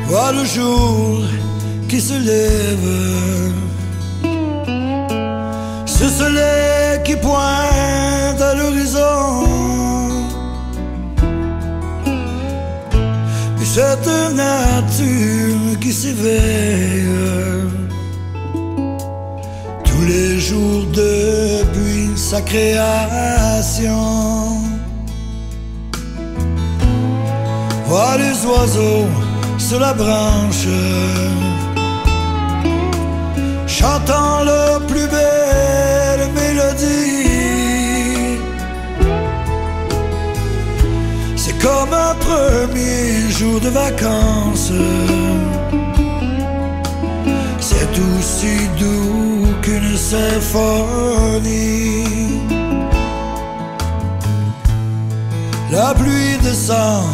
Vois le jour qui se lève, ce soleil qui pointe à l'horizon, et cette nature qui s'éveille tous les jours depuis sa création. Vois les oiseaux sur la branche, chantant leur plus belle mélodie. C'est comme un premier jour de vacances, c'est aussi doux qu'une symphonie. La pluie descend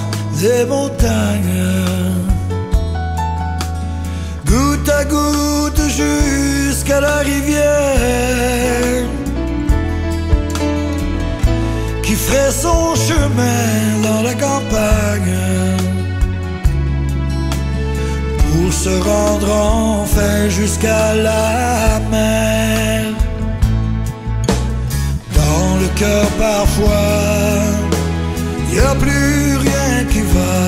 des montagnes, goutte à goutte jusqu'à la rivière, qui ferait son chemin dans la campagne pour se rendre enfin jusqu'à la mer. Dans le cœur parfois, y a plus rien qui va.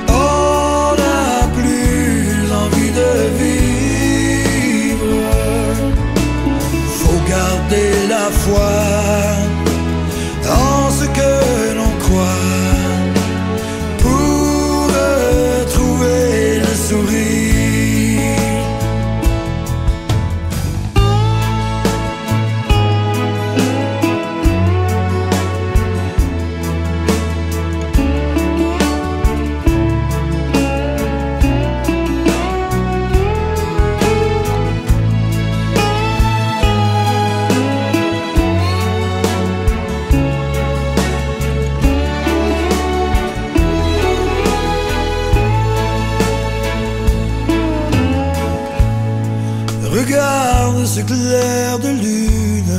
On n'a plus envie de vivre. Faut garder la foi en ce que l'on croit pour retrouver le sourire. Regarde ce clair de lune,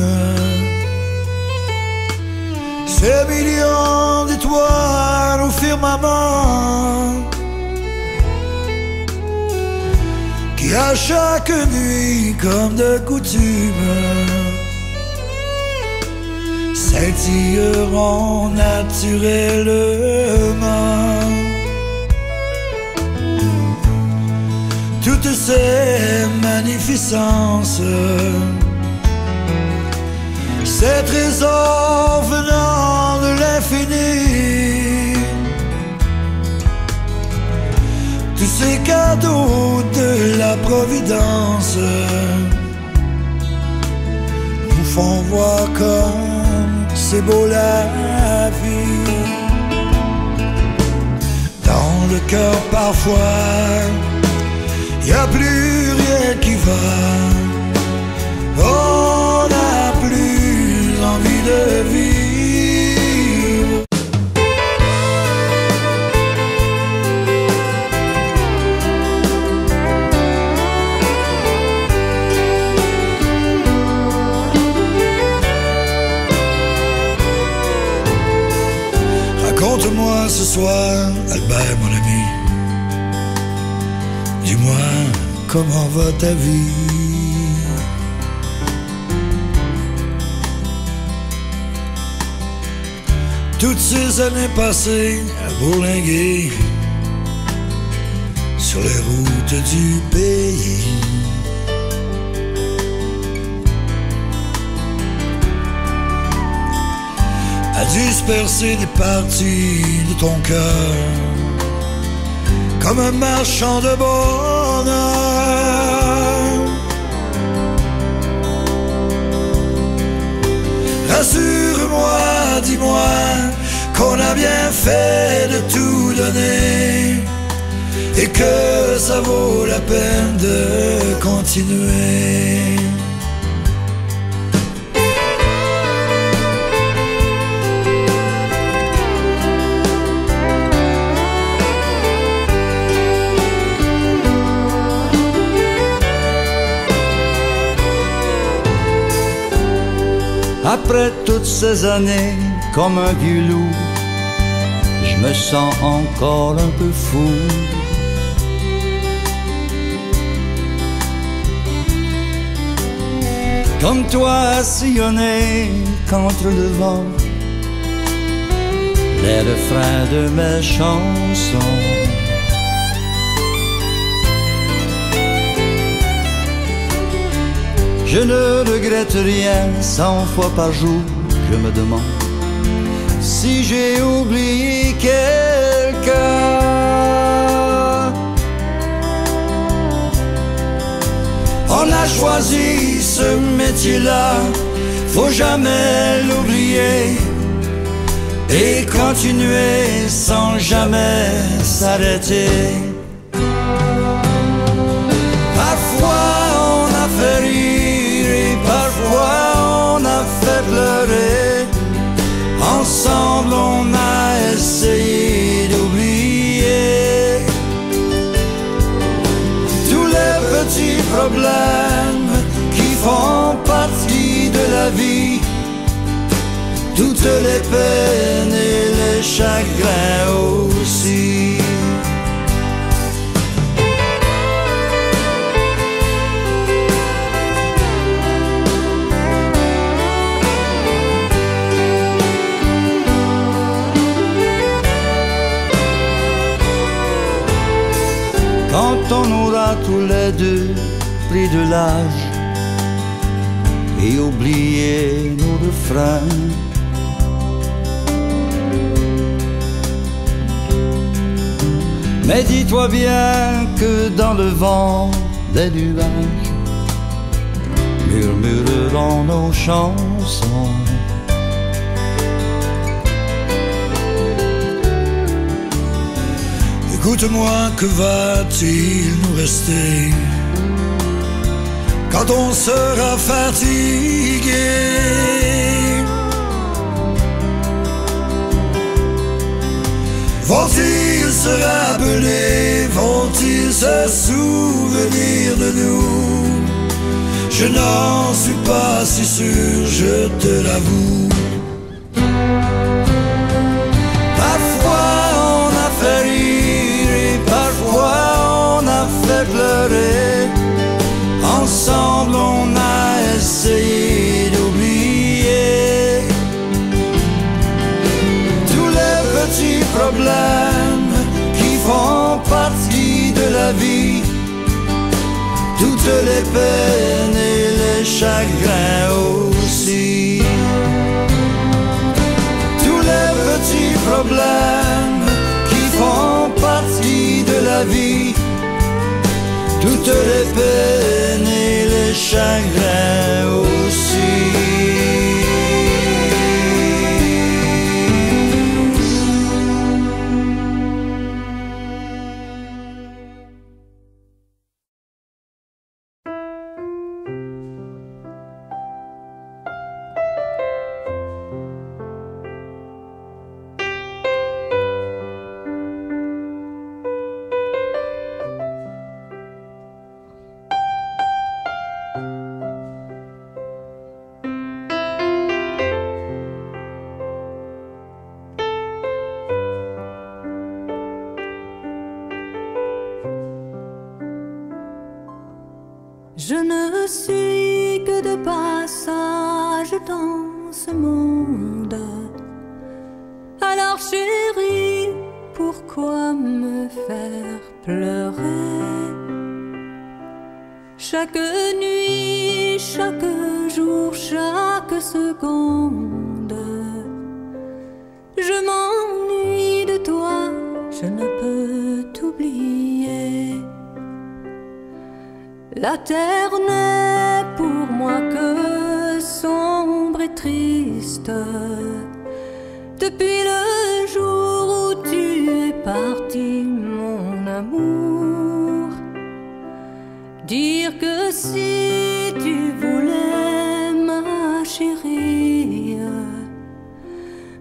ces millions d'étoiles au firmament, qui à chaque nuit, comme de coutume, scintilleront naturellement. Toutes ces magnificences, ces trésors venant de l'infini, tous ces cadeaux de la Providence nous font voir comme c'est beau la vie. Dans le cœur parfois, y a plus rien qui va. On n'a plus envie de vivre. Raconte-moi ce soir, Albert mon ami, dis-moi, comment va ta vie? Toutes ces années passées à bourlinguer sur les routes du pays, à disperser des parties de ton cœur comme un marchand de bonheur. Rassure-moi, dis-moi qu'on a bien fait de tout donner et que ça vaut la peine de continuer. Après toutes ces années, comme un vieux loup, je me sens encore un peu fou. Comme toi sillonner contre le vent les refrains de mes chansons. Je ne regrette rien, 100 fois par jour je me demande si j'ai oublié quelqu'un. On a choisi ce métier-là, faut jamais l'oublier et continuer sans jamais s'arrêter. Parfois on a fait rire et parfois on a fait pleurer. Ensemble on a essayé d'oublier tous les petits problèmes qui font partie de la vie, toutes les peines et les chagrins aussi. Quand on aura tous les deux pris de l'âge et oublié nos refrains, mais dis-toi bien que dans le vent des nuages murmureront nos chansons. Écoute-moi, que va-t-il nous rester quand on sera fatigué? Vont-ils se rappeler, vont-ils se souvenir de nous? Je n'en suis pas si sûr, je te l'avoue. Parfois on a fait rire et parfois on a fait pleurer. Ensemble on a essayé d'oublier tous les petits problèmes qui font partie de la vie, toutes les peines et les chagrins aussi. Tous les petits problèmes qui font partie de la vie, toutes les peines et les chagrins aussi. Je ne suis que de passage dans ce monde. Alors chérie, pourquoi me faire pleurer? Chaque nuit, chaque jour, chaque seconde, je m'ennuie de toi, je ne peux t'oublier. La terre n'est pour moi que sombre et triste. Depuis le jour où tu es parti, mon amour, dire que si tu voulais, ma chérie,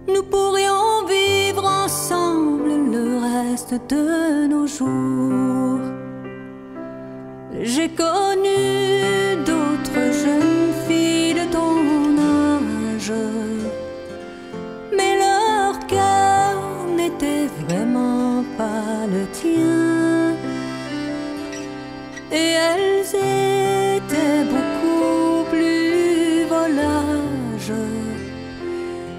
nous pourrions vivre ensemble le reste de nos jours. J'ai connu d'autres jeunes filles de ton âge, mais leur cœur n'était tien. Et elles étaient beaucoup plus volages.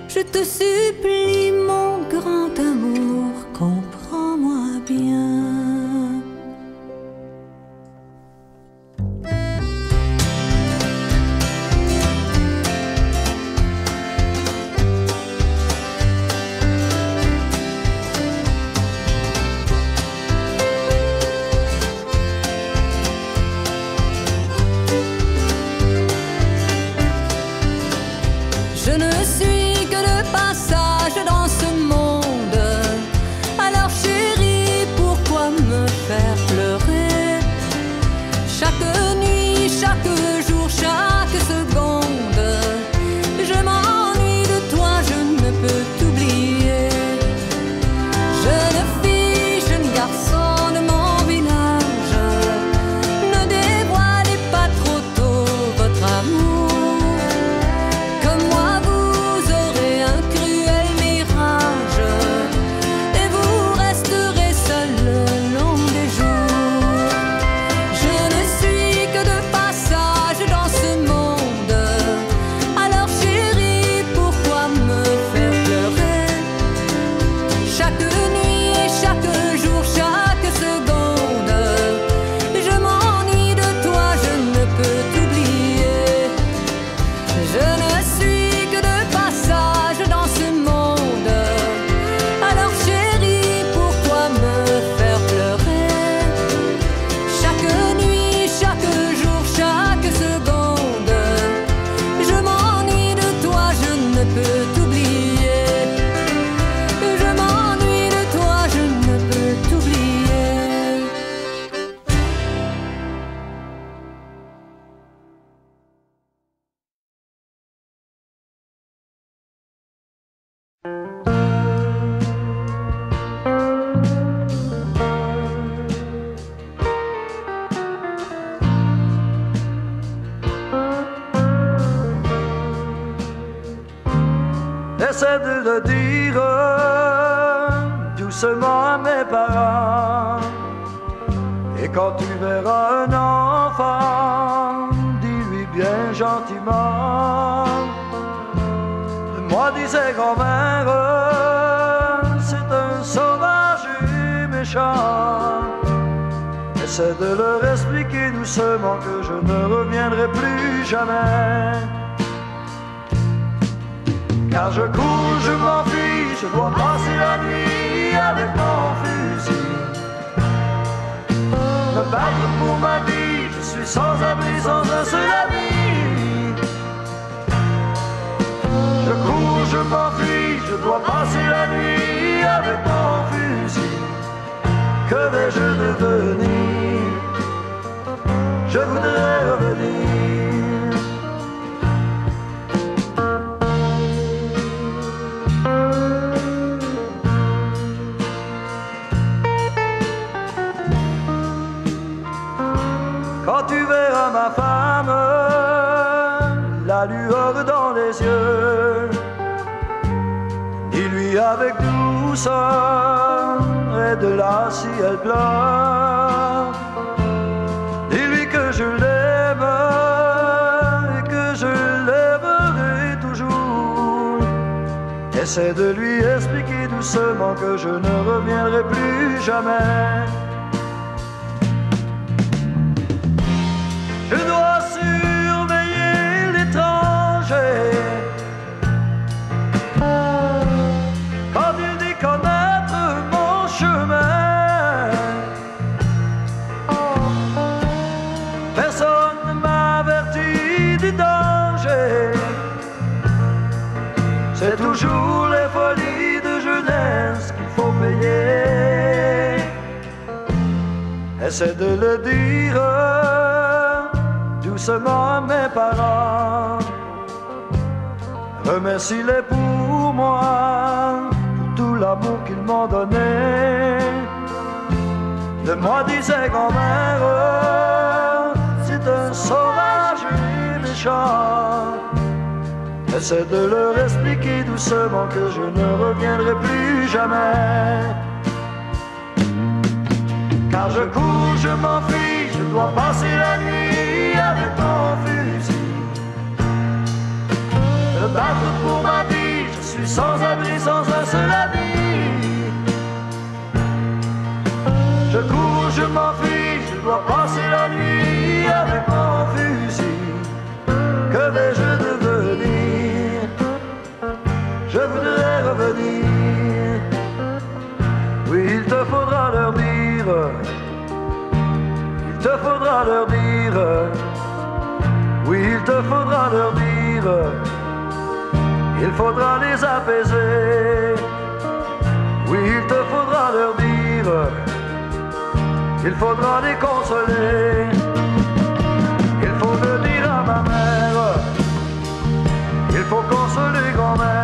Je te supplie, mon grand amour, comprends-moi bien. Je ne suis que de passage dans ce monde. Alors chérie, pourquoi me faire pleurer? Chaque nuit, chaque jour, chaque seconde, je m'ennuie de toi, je ne peux t'oublier. Jeune fille, jeune garçon de mon village, ne dévoilez pas trop tôt votre amour. Essaie de le dire doucement à mes parents. Et quand tu verras un enfant, dis-lui bien gentiment. Moi disait grand-mère, c'est un sauvage et méchant. Essaie de leur expliquer doucement que je ne reviendrai plus jamais. Car je cours, je m'enfuis, je dois passer la nuit avec mon fusil. Me battre pour ma vie, je suis sans abri, sans un seul ami. Je cours, je m'enfuis, je dois passer la nuit avec mon fusil. Que vais-je devenir? Je voudrais revenir. Quand tu verras ma femme, la lueur dans les yeux, dis-lui avec douceur, aide-la si elle pleure. Dis-lui que je l'aime et que je l'aimerai toujours. Essaie de lui expliquer doucement que je ne reviendrai plus jamais. Je dois surveiller l'étranger. Quand il dit connaître mon chemin, personne ne m'avertit du danger. C'est toujours les folies de jeunesse qu'il faut payer. Essaie de le dire doucement à mes parents. Remercie-les pour moi, pour tout l'amour qu'ils m'ont donné. De moi disait grand-mère, c'est un sauvage et méchant. Essaie de leur expliquer doucement que je ne reviendrai plus jamais. car je cours, je m'enfuis, je dois passer la nuit avec mon fusil. Me battre pour ma vie, je suis sans abri, sans un seul ami. Je cours, je m'enfuis, je dois passer la nuit avec mon fusil. Que vais-je devenir? Je voudrais revenir. Oui, il te faudra leur dire. Il te faudra leur dire. Oui, il te faudra leur dire. Il faudra les apaiser. Oui, il te faudra leur dire. Il faudra les consoler. Il faut le dire à ma mère. Il faut consoler grand-mère.